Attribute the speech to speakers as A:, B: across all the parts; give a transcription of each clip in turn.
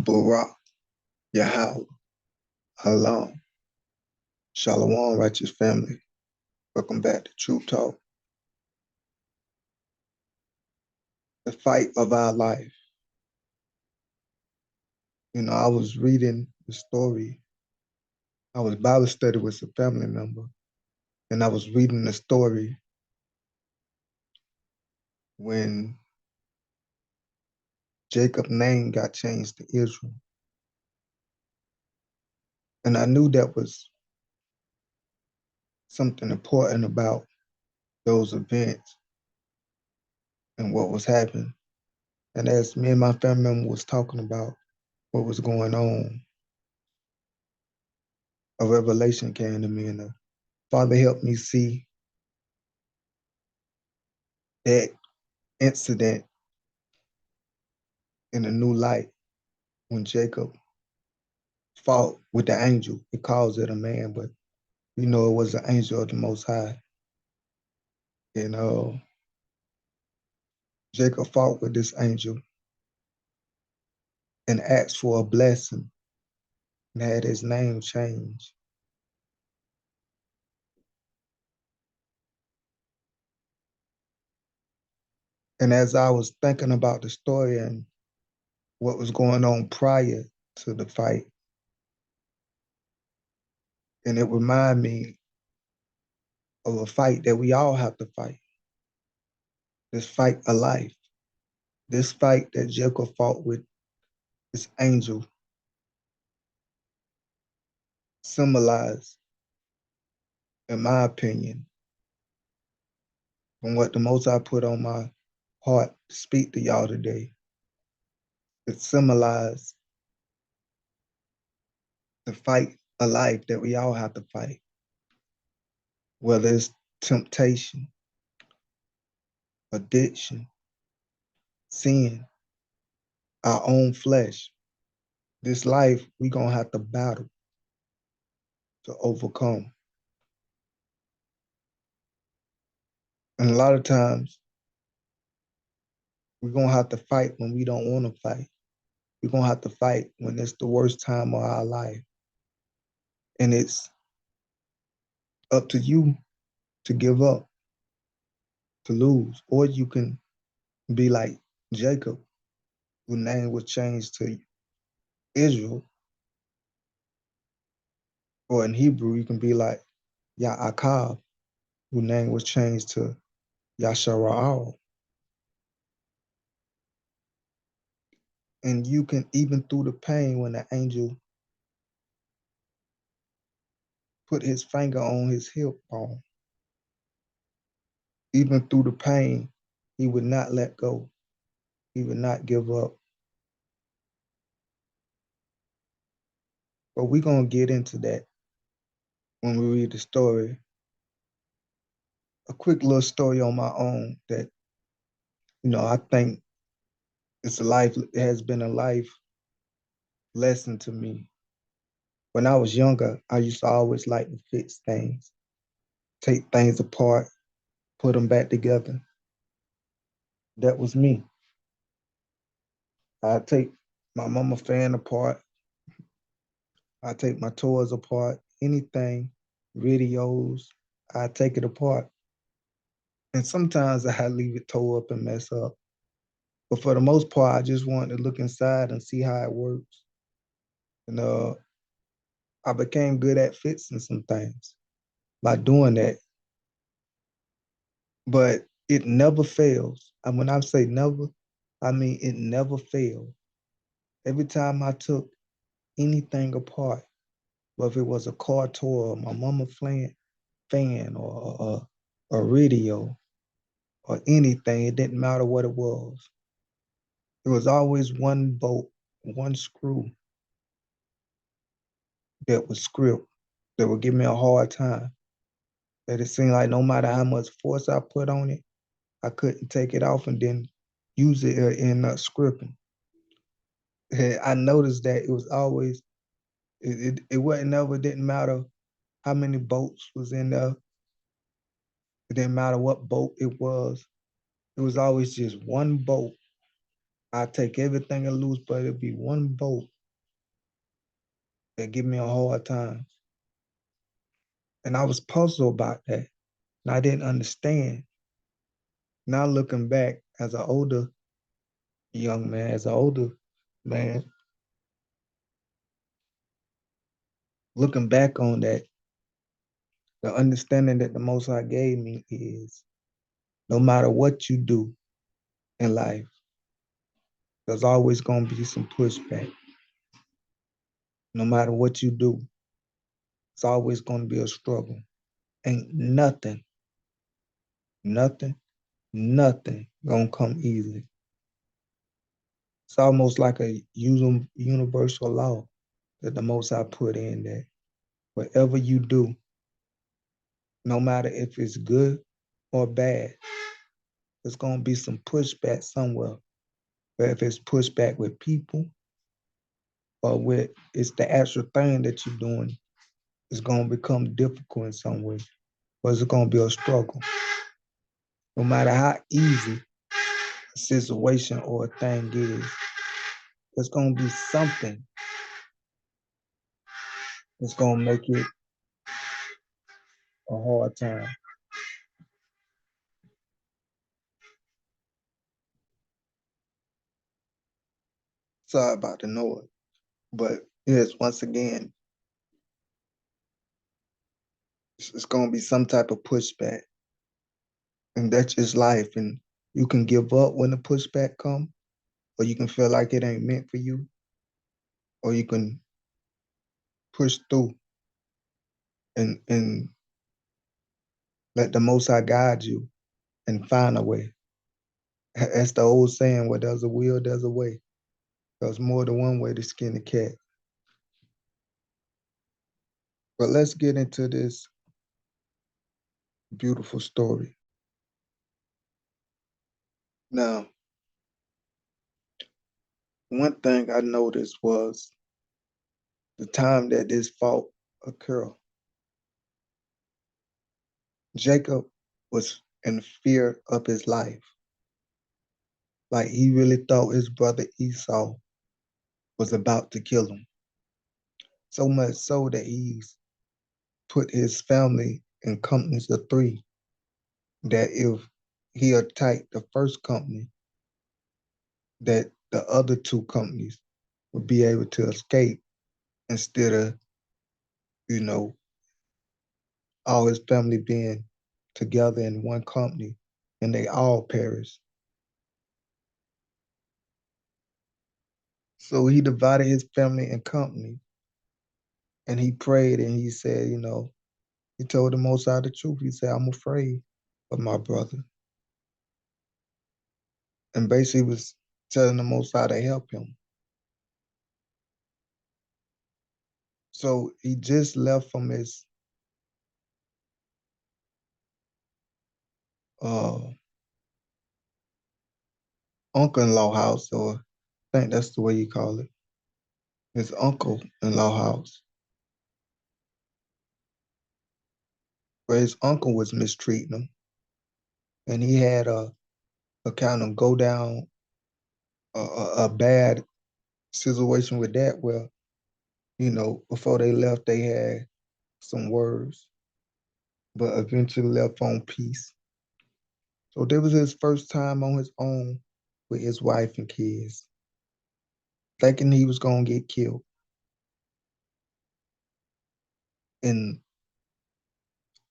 A: Barak, Yahweh, Alam, Shalom, righteous family. Welcome back to TRU-TALK, the fight of our life. I was reading the story. I was Bible study with a family member, and I was reading the story when Jacob's name got changed to Israel. And I knew that was something important about those events and what was happening. And as me and my family member was talking about what was going on, a revelation came to me, and the Father helped me see that incident in a new light when Jacob fought with the angel. He calls it a man, but it was an angel of the Most High. And Jacob fought with this angel and asked for a blessing and had his name changed. And as I was thinking about the story and what was going on prior to the fight, and it reminded me of a fight that we all have to fight. This fight of life. This fight that Jacob fought with this angel symbolized, in my opinion, from what the Most High put on my heart to speak to y'all today. It symbolized the fight of life that we all have to fight, whether it's temptation, addiction, sin, our own flesh. This life, we gonna have to battle to overcome. And a lot of times, we're gonna have to fight when we don't wanna fight. We're gonna have to fight when it's the worst time of our life. And it's up to you to give up, to lose, or you can be like Jacob, whose name was changed to Israel, or in Hebrew, you can be like Yaakov, whose name was changed to Yashara'al. And you can, even through the pain, when the angel put his finger on his hip bone, even through the pain, he would not let go. He would not give up. But we're going to get into that when we read the story. A quick little story on my own that, I think it has been a life lesson to me. When I was younger, I used to always like to fix things, take things apart, put them back together. That was me. I take my mama fan apart. I take my toys apart, anything, radios, I take it apart. And sometimes I leave it tore up and mess up. But for the most part, I just wanted to look inside and see how it works. And I became good at fixing some things by doing that. But it never fails. And when I say never, I mean it never failed. Every time I took anything apart, whether it was a car toy or my mama fan or a radio or anything, it didn't matter what it was. There was always one bolt, one screw that would script, that would give me a hard time. That it seemed like no matter how much force I put on it, I couldn't take it off and then use it in scripting. I noticed that it was always, it wasn't never, didn't matter how many bolts was in there. It didn't matter what bolt it was. It was always just one bolt I take everything and lose, but it'll be one vote that give me a hard time. And I was puzzled about that. And I didn't understand. Now looking back as an older young man, as an older man, looking back on that, the understanding that the Most High gave me is no matter what you do in life, there's always going to be some pushback. No matter what you do, it's always going to be a struggle. Ain't nothing, nothing going to come easy. It's almost like a universal law that the Most High put in that whatever you do, no matter if it's good or bad, there's going to be some pushback somewhere. But if it's pushback with people or with it's the actual thing that you're doing, it's going to become difficult in some way. Or it's going to be a struggle. No matter how easy a situation or a thing is, there's going to be something that's going to make it a hard time. Sorry about the noise. But yes, once again, it's going to be some type of pushback. And that's just life. And you can give up when the pushback comes, or you can feel like it ain't meant for you, or you can push through and let the Most High guide you and find a way. That's the old saying, where there's a will, there's a way. There's more than one way to skin a cat. But let's get into this beautiful story. Now, one thing I noticed was the time that this fault occurred. Jacob was in fear of his life. Like he really thought his brother Esau was about to kill him. So much so that he's put his family in companies of three, that if he attacked the first company, that the other two companies would be able to escape instead of, you know, all his family being together in one company and they all perish. So he divided his family in company and he prayed and he said, he told the Most High the truth. He said, I'm afraid of my brother. And basically was telling the Most High to help him. So he just left from his uh, uncle-in-law house, or I think that's the way you call it, his uncle-in-law house, where his uncle was mistreating him. And he had a kind of go down a bad situation with that where, before they left, they had some words, but eventually left on peace. So this was his first time on his own with his wife and kids, thinking he was going to get killed. And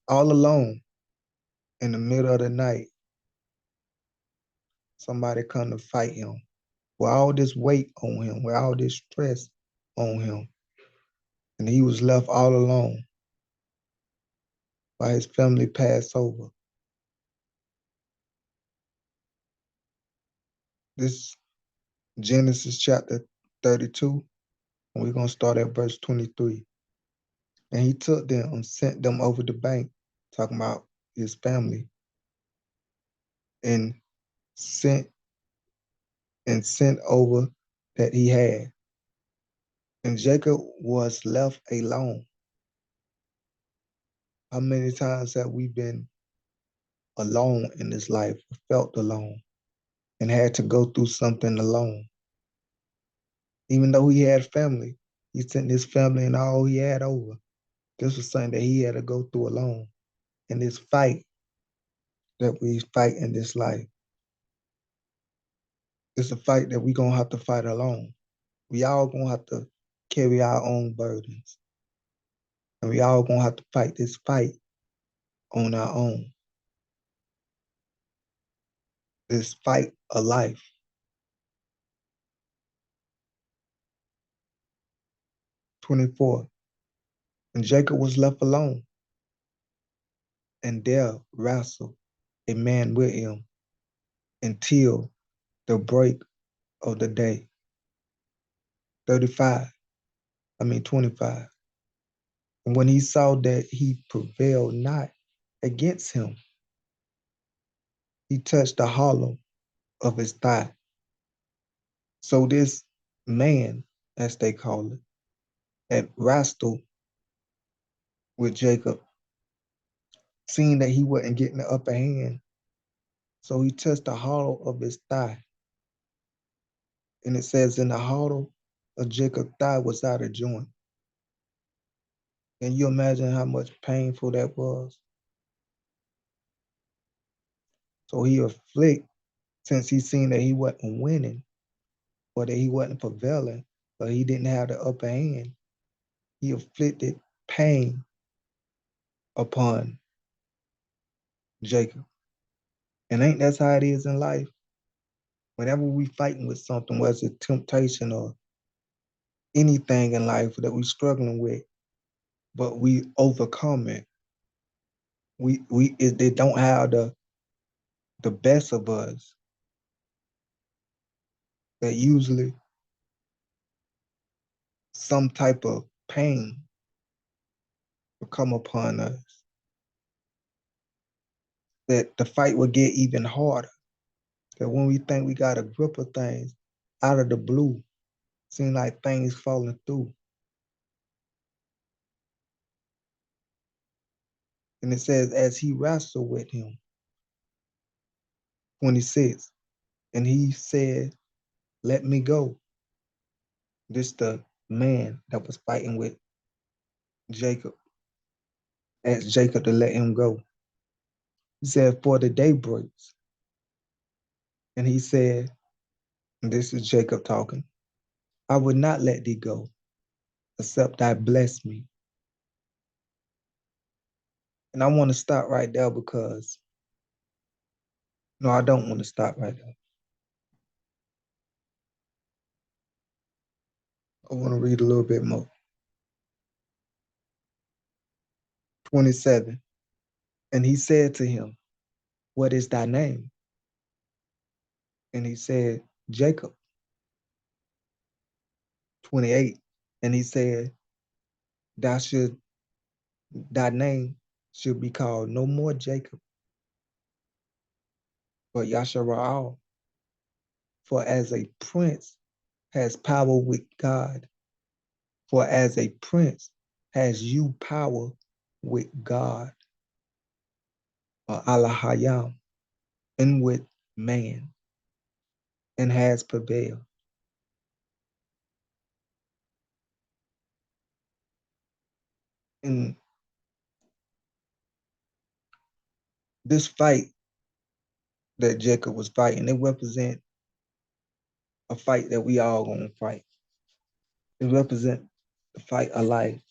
A: all alone, in the middle of the night, somebody come to fight him with all this weight on him, with all this stress on him. And he was left all alone while his family passed over. This Genesis chapter 32, and we're going to start at verse 23. And he took them and sent them over the bank, talking about his family, and sent over that he had. And Jacob was left alone. How many times have we been alone in this life, felt alone? and had to go through something alone. Even though he had family, he sent his family and all he had over. This was something that he had to go through alone. And this fight that we fight in this life, it's a fight that we're gonna have to fight alone. We all gonna have to carry our own burdens. And we all gonna have to fight this fight on our own. This fight of life. 24. And Jacob was left alone, and there wrestled a man with him until the break of the day. 25. And when he saw that he prevailed not against him, he touched the hollow of his thigh. So this man, as they call it, had wrestled with Jacob, seeing that he wasn't getting the upper hand. So he touched the hollow of his thigh. And it says, in the hollow of Jacob's thigh was out of joint. Can you imagine how much painful that was? So he afflict, since he seen that he wasn't winning, or that he wasn't prevailing, but he didn't have the upper hand, he inflicted pain upon Jacob. And ain't that's how it is in life? Whenever we fighting with something, whether it's a temptation or anything in life that we struggling with, but we overcome it. They don't have the best of us. That usually some type of pain will come upon us. That the fight will get even harder. That when we think we got a grip of things, out of the blue, seem like things falling through. And it says, as he wrestled with him, 26, and he said, let me go. This the man that was fighting with Jacob, asked Jacob to let him go. He said, for the day breaks. And he said, and this is Jacob talking, I would not let thee go, except I bless me. And I want to stop right there because, no, I don't want to stop right there. I want to read a little bit more. 27. And he said to him, what is thy name? And he said, Jacob. 28. And he said, thou should, thy name should be called no more Jacob, but Yashara'al. For as a prince has power with God, for as a prince has you power with God, or Allahayam, and with man, and has prevailed. And this fight that Jacob was fighting, it represent a fight that we all gonna fight. It represent the fight of life,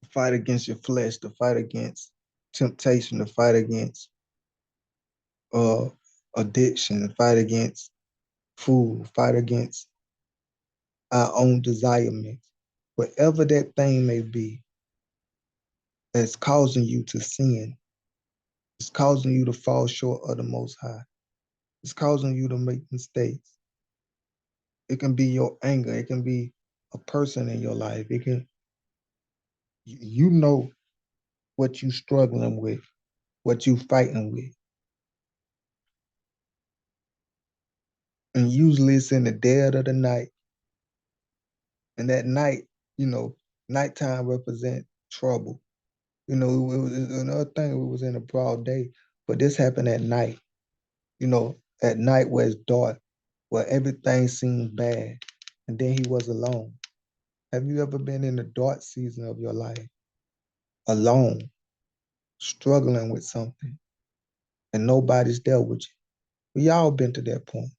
A: the fight against your flesh, the fight against temptation, the fight against uh, addiction, the fight against food, the fight against our own desirements. Whatever that thing may be that's causing you to sin, it's causing you to fall short of the Most High. It's causing you to make mistakes. It can be your anger. It can be a person in your life. It can, you know what you struggling with, what you fighting with. And usually it's in the dead of the night. And that night, you know, nighttime represent trouble. It was another thing. It was in a broad day, but this happened at night. At night where it's dark, where everything seemed bad, and then he was alone. Have you ever been in a dark season of your life, alone, struggling with something, and nobody's there with you? We all been to that point.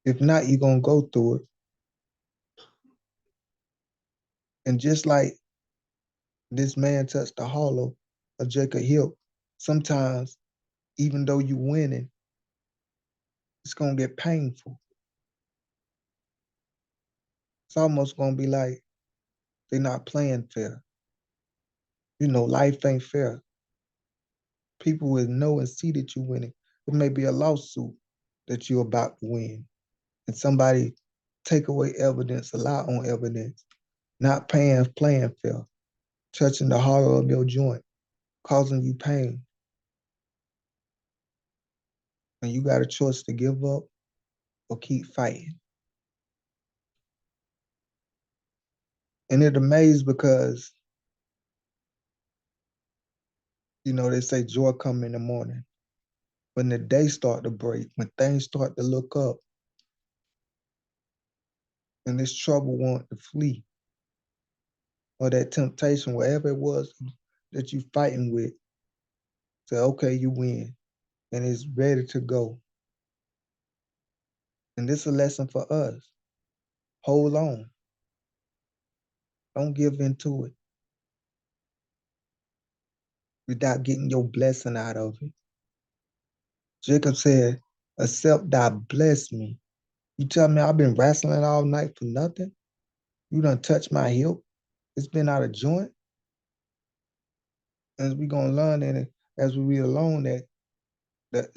A: If not, you're gonna go through it. And just like this man touched the hollow of Jacob Hill, sometimes even though you're winning, it's gonna get painful. It's almost gonna be like they're not playing fair. Life ain't fair. People will know and see that you're winning. It may be a lawsuit that you're about to win, and somebody take away evidence, lie on evidence, not playing fair, touching the hollow of your joint, causing you pain, and you got a choice to give up or keep fighting. And it amazed because they say joy come in the morning. When the day start to break, when things start to look up, and this trouble want to flee, or that temptation, wherever it was that you fighting with, say, okay, you win, and it's ready to go. And this is a lesson for us. Hold on. Don't give into it without getting your blessing out of it. Jacob said, "Except thou bless me." You tell me I've been wrestling all night for nothing? You done touched my hip. It's been out of joint. And we're going to learn in it as we read along that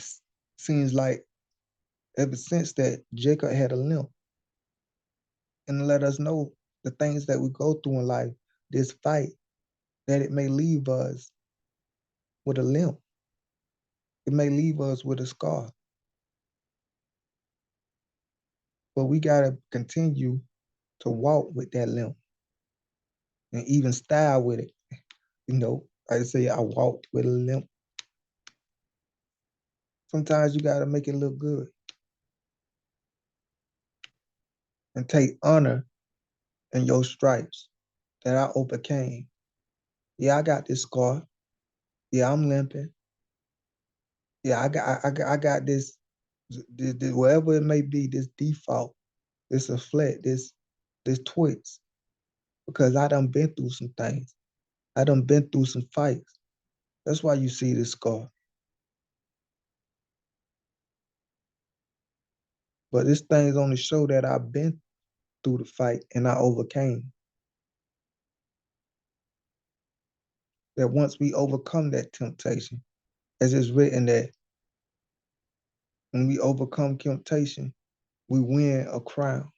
A: seems like ever since that Jacob had a limp. And let us know the things that we go through in life, this fight, that it may leave us with a limp. It may leave us with a scar. But we got to continue to walk with that limp and even style with it. I say I walked with a limp. Sometimes you got to make it look good and take honor in your stripes that I overcame. Yeah, I got this scar. Yeah, I'm limping. Yeah, I got this whatever it may be, this default, this afflict, this twitch, because I done been through some things. I done been through some fights. That's why you see this scar. But this thing's on the show that I've been through the fight and I overcame. That once we overcome that temptation, as it's written that when we overcome temptation, we win a crown.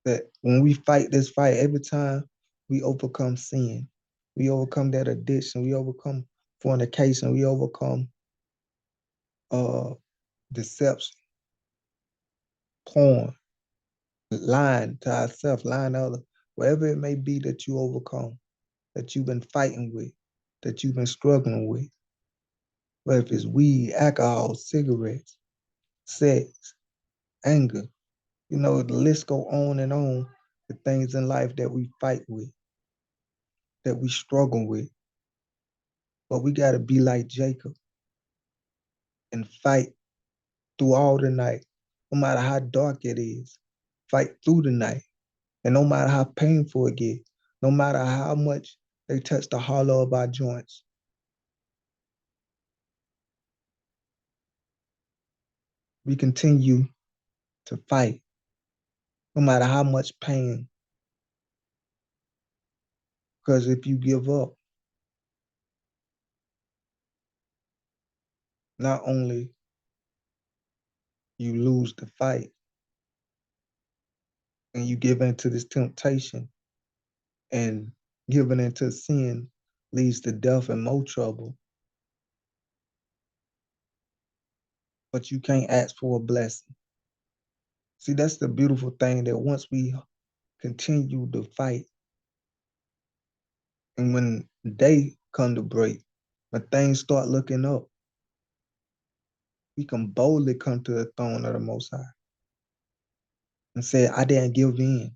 A: That when we fight this fight, every time we overcome sin, we overcome that addiction, we overcome fornication, we overcome uh, deception, porn, lying to ourselves, lying to others, whatever it may be that you overcome, that you've been fighting with, that you've been struggling with, whether if it's weed, alcohol, cigarettes, sex, anger, the list go on and on, the things in life that we fight with, that we struggle with. But we got to be like Jacob and fight through all the night, no matter how dark it is. Fight through the night. And no matter how painful it gets, no matter how much they touch the hollow of our joints, we continue to fight, no matter how much pain. Because if you give up, not only you lose the fight and you give in to this temptation, and giving into sin leads to death and more trouble, but you can't ask for a blessing. See, that's the beautiful thing, that once we continue to fight, and when day come to break, when things start looking up, we can boldly come to the throne of the Most High and say, I didn't give in.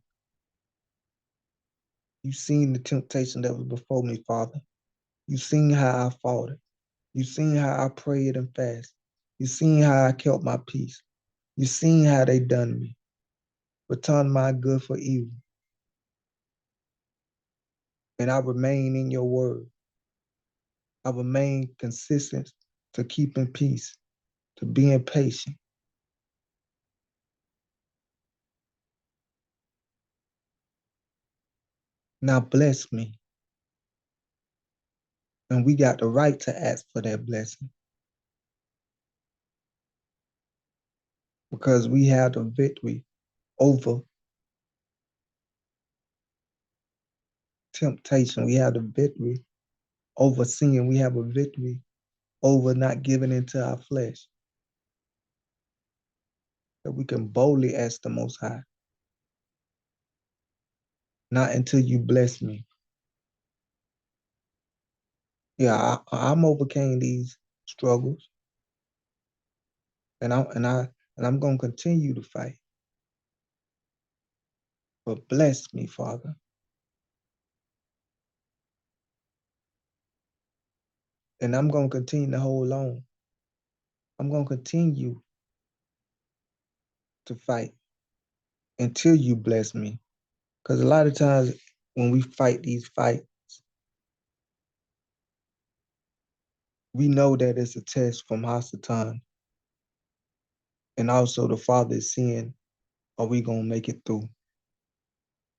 A: You seen the temptation that was before me, Father. You seen how I fought it. You seen how I prayed and fasted. You seen how I kept my peace. You seen how they done me. Return my good for evil. And I remain in your word. I remain consistent to keeping peace, to being patient. Now bless me. And we got the right to ask for that blessing because we have the victory over temptation. We have the victory over sin. We have a victory over not giving into our flesh. That we can boldly ask the Most High, not until you bless me. Yeah, I'm overcame these struggles, and I'm gonna continue to fight. But bless me, Father, and I'm gonna continue to hold on. I'm gonna continue to fight until you bless me. Because a lot of times when we fight these fights, we know that it's a test from Hasatan, and also the Father is seeing, are we gonna make it through?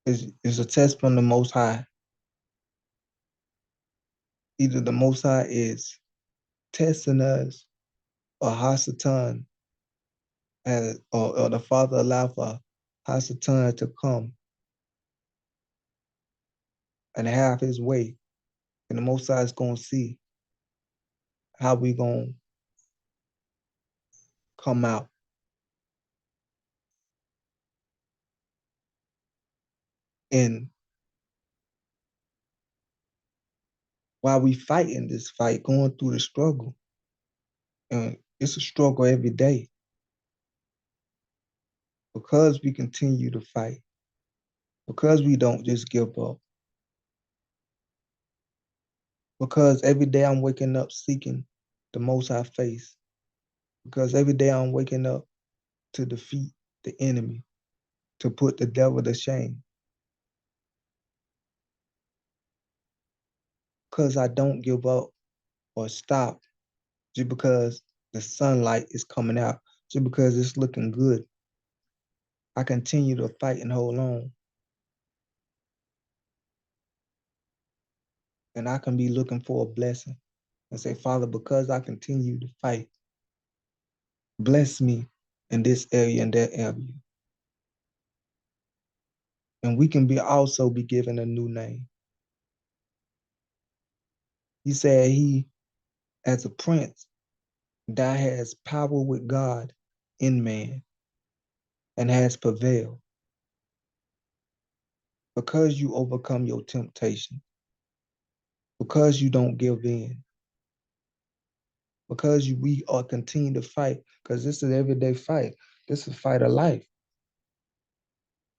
A: It's a test from the Most High. Either the Most High is testing us, or Hasatan, or the Father allow for Hasatan to come and have his way. And the Most High is gonna see how we gonna come out. And while we fighting this fight, going through the struggle, and it's a struggle every day, because we continue to fight, because we don't just give up, because every day I'm waking up seeking the Most High face, because every day I'm waking up to defeat the enemy, to put the devil to shame, because I don't give up or stop just because the sunlight is coming out, just because it's looking good. I continue to fight and hold on. And I can be looking for a blessing and say, Father, because I continue to fight, bless me in this area and that area. And we can also be given a new name. He said he, as a prince, that has power with God in man and has prevailed. Because you overcome your temptation, because you don't give in, because we are continue to fight, because this is an everyday fight. This is a fight of life.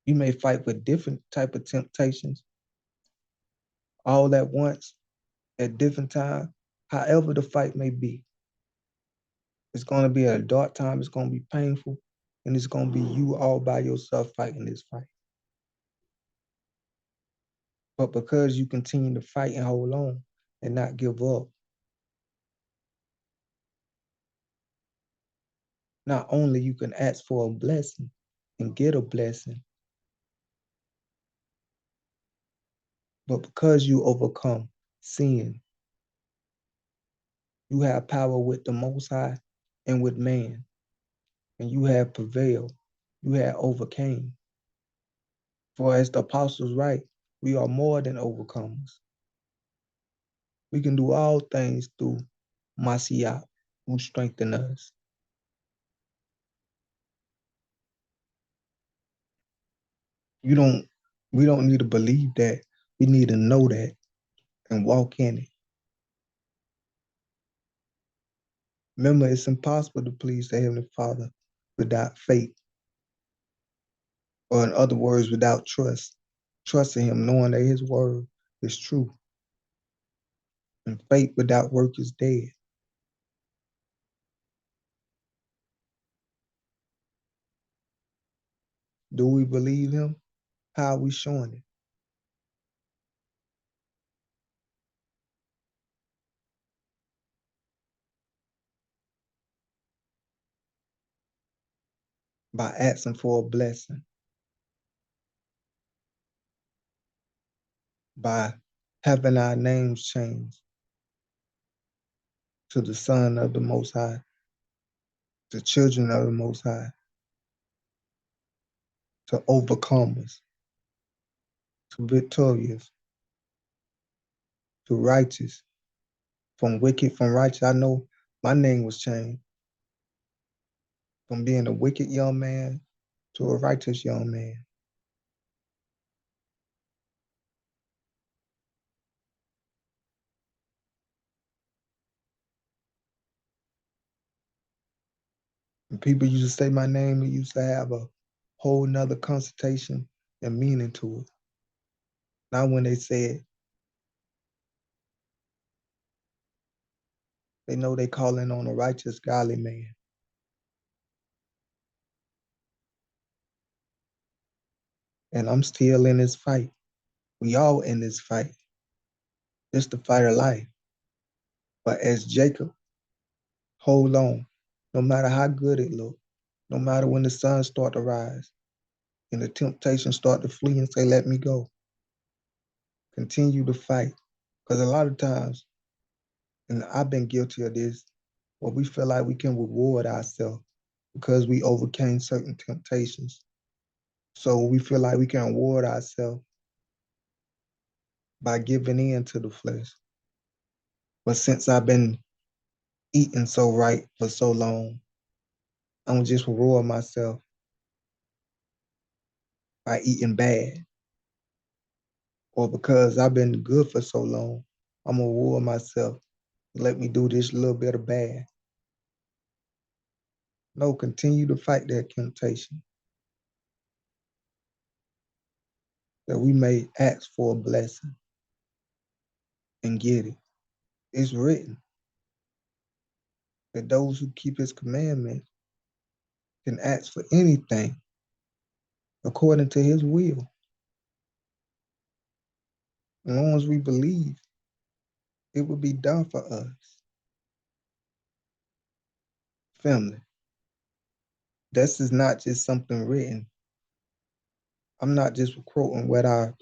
A: You may fight with different type of temptations all at once, at different times, however the fight may be. It's going to be a dark time, it's going to be painful, and it's going to be you all by yourself fighting this fight. But because you continue to fight and hold on and not give up, not only you can ask for a blessing and get a blessing, but because you overcome sin, you have power with the Most High and with man, and you have prevailed, you have overcame. For as the apostles write, we are more than overcomers. We can do all things through Mashiach, who strengthens us. You don't we don't need to believe that. We need to know that and walk in it. Remember, it's impossible to please the Heavenly Father without faith, or in other words, without trust. Trusting Him, knowing that His word is true. And faith without work is dead. Do we believe Him? How are we showing it? By asking for a blessing, by having our names changed to the Son of the Most High, the children of the Most High, to overcomers, to victorious, to righteous, from wicked, from righteous. I know my name was changed from being a wicked young man to a righteous young man. When people used to say my name, it used to have a whole nother connotation and meaning to it. Now when they say it, they know they calling on a righteous, godly man. And I'm still in this fight. We all in this fight. It's the fight of life. But as Jacob, hold on. No matter how good it look, no matter when the sun start to rise and the temptation start to flee and say, let me go. Continue to fight. Because a lot of times, and I've been guilty of this, where we feel like we can reward ourselves because we overcame certain temptations. So we feel like we can reward ourselves by giving in to the flesh. But since I've been eating so right for so long, I'm gonna just reward myself by eating bad. Or because I've been good for so long, I'm gonna reward myself. Let me do this little bit of bad. No, continue to fight that temptation that we may ask for a blessing and get it. It's written that those who keep his commandments can ask for anything according to his will. As long as we believe, it will be done for us. Family, this is not just something written. I'm not just quoting what I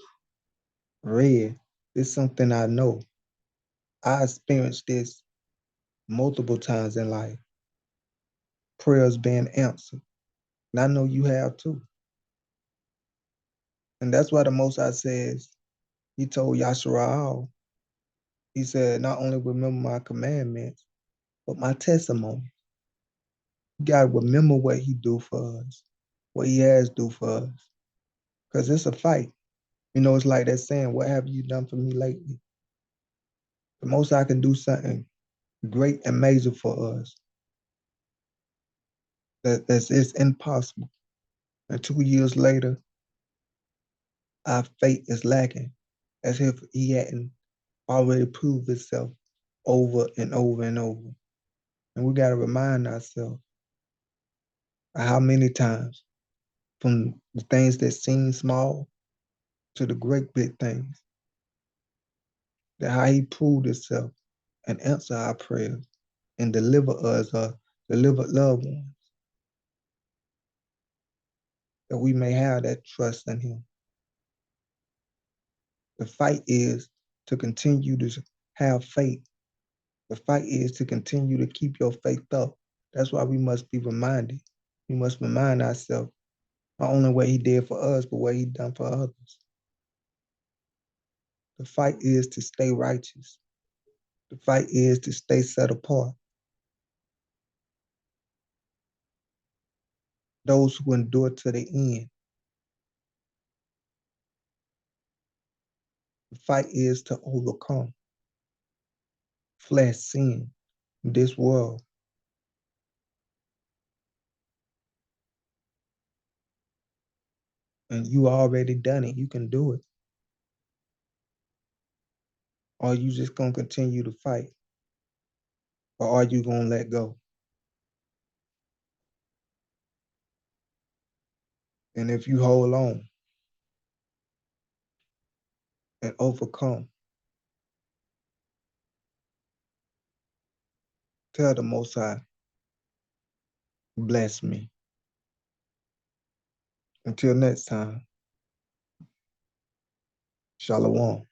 A: read. It's something I know. I experienced this multiple times in life. Prayers being answered. And I know you have too. And that's why the Most High says, he told Yasharal, he said, not only remember my commandments, but my testimony. You got to remember what he do for us, what he has do for us. Because it's a fight. You know, it's like that saying, what have you done for me lately? The Most High can do something great and major for us. That's it's impossible. And 2 years later, our faith is lacking, as if he hadn't already proved itself over and over and over. And we got to remind ourselves how many times, from the things that seem small to the great big things, that how he proved himself and answer our prayers and deliver us or deliver loved ones, that we may have that trust in him. The fight is to continue to have faith. The fight is to continue to keep your faith up. That's why we must be reminded. We must remind ourselves not only what he did for us, but what he done for others. The fight is to stay righteous. The fight is to stay set apart. Those who endure to the end. The fight is to overcome flesh, sin, this world. And you already done it. You can do it. Are you just gonna continue to fight? Or are you gonna let go? And if you hold on and overcome, tell the Most High, bless me. Until next time, Shalom.